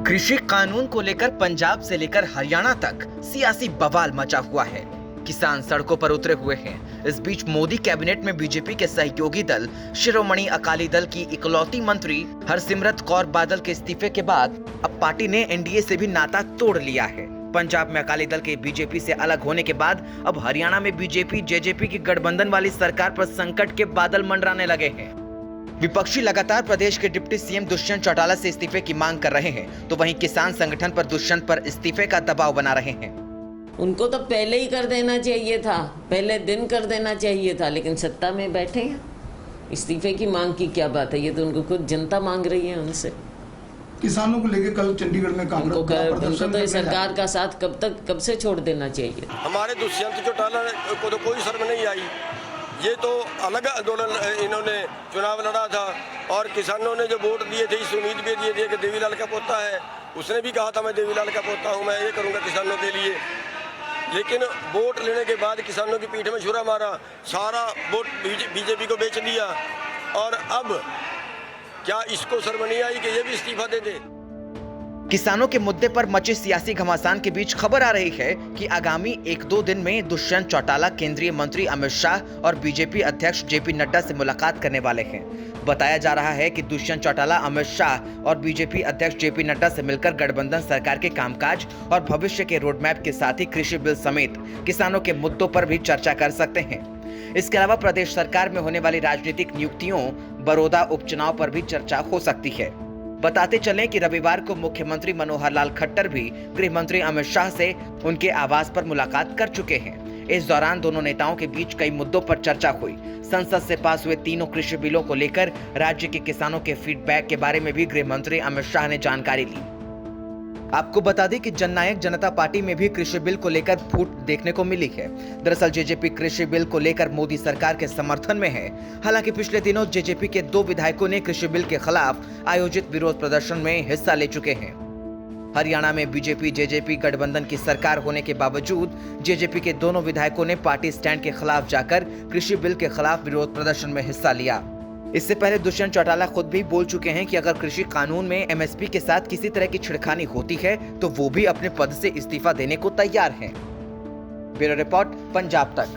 कृषि कानून को लेकर पंजाब से लेकर हरियाणा तक सियासी बवाल मचा हुआ है। किसान सड़कों पर उतरे हुए हैं। इस बीच मोदी कैबिनेट में बीजेपी के सहयोगी दल शिरोमणि अकाली दल की इकलौती मंत्री हरसिमरत कौर बादल के इस्तीफे के बाद अब पार्टी ने एनडीए से भी नाता तोड़ लिया है। पंजाब में अकाली दल के बीजेपी से अलग होने के बाद अब हरियाणा में बीजेपी जेजेपी की गठबंधन वाली सरकार पर संकट के बादल मंडराने लगे हैं। विपक्षी लगातार प्रदेश के डिप्टी सीएम दुष्यंत चौटाला से इस्तीफे की मांग कर रहे हैं, तो वहीं किसान संगठन पर दुष्यंत पर इस्तीफे का दबाव बना रहे हैं। उनको तो पहले ही कर देना चाहिए था, पहले दिन कर देना चाहिए था, लेकिन सत्ता में बैठे हैं। इस्तीफे की मांग की क्या बात है? ये तो उनको खुद जनता मांग रही है उनसे। किसानों को लेकर कल चंडीगढ़ में कांग्रेस उनको तो सरकार का साथ कब से छोड़ देना चाहिए। हमारे दुष्यंत चौटाला को तो कोई शर्म नहीं आई। ये तो अलग आंदोलन इन्होंने चुनाव लड़ा था और किसानों ने जो वोट दिए थे इस उम्मीद भी दिए थे कि देवीलाल का पोता है। उसने भी कहा था मैं देवीलाल का पोता हूँ, मैं ये करूँगा किसानों के लिए। लेकिन वोट लेने के बाद किसानों की पीठ में छुरा मारा, सारा वोट बीजेपी को बेच दिया। और अब क्या इसको शर्म नहीं आई कि ये भी इस्तीफा दे दे? किसानों के मुद्दे पर मचे सियासी घमासान के बीच खबर आ रही है कि आगामी 1-2 दिन में दुष्यंत चौटाला केंद्रीय मंत्री अमित शाह और बीजेपी अध्यक्ष जेपी नड्डा से मुलाकात करने वाले हैं। बताया जा रहा है कि दुष्यंत चौटाला अमित शाह और बीजेपी अध्यक्ष जेपी नड्डा से मिलकर गठबंधन सरकार के कामकाज और भविष्य के रोडमैप के साथ ही कृषि बिल समेत किसानों के मुद्दों पर भी चर्चा कर सकते हैं। इसके अलावा प्रदेश सरकार में होने वाली राजनीतिक नियुक्तियों, बड़ौदा उपचुनाव पर भी चर्चा हो सकती है। बताते चलें कि रविवार को मुख्यमंत्री मनोहर लाल खट्टर भी गृह मंत्री अमित शाह से उनके आवास पर मुलाकात कर चुके हैं। इस दौरान दोनों नेताओं के बीच कई मुद्दों पर चर्चा हुई। संसद से पास हुए तीनों कृषि बिलों को लेकर राज्य के किसानों के फीडबैक के बारे में भी गृह मंत्री अमित शाह ने जानकारी ली। आपको बता दें कि जननायक जनता पार्टी में भी कृषि बिल को लेकर फूट देखने को मिली है। दरअसल जेजेपी कृषि बिल को लेकर मोदी सरकार के समर्थन में है। हालांकि पिछले दिनों जेजेपी के 2 विधायकों ने कृषि बिल के खिलाफ आयोजित विरोध प्रदर्शन में हिस्सा ले चुके हैं। हरियाणा में बीजेपी जेजेपी गठबंधन की सरकार होने के बावजूद जेजेपी के दोनों विधायकों ने पार्टी स्टैंड के खिलाफ जाकर कृषि बिल के खिलाफ विरोध प्रदर्शन में हिस्सा लिया। इससे पहले दुष्यंत चौटाला खुद भी बोल चुके हैं कि अगर कृषि कानून में एमएसपी के साथ किसी तरह की छिड़खानी होती है तो वो भी अपने पद से इस्तीफा देने को तैयार हैं। ब्यूरो रिपोर्ट, पंजाब तक।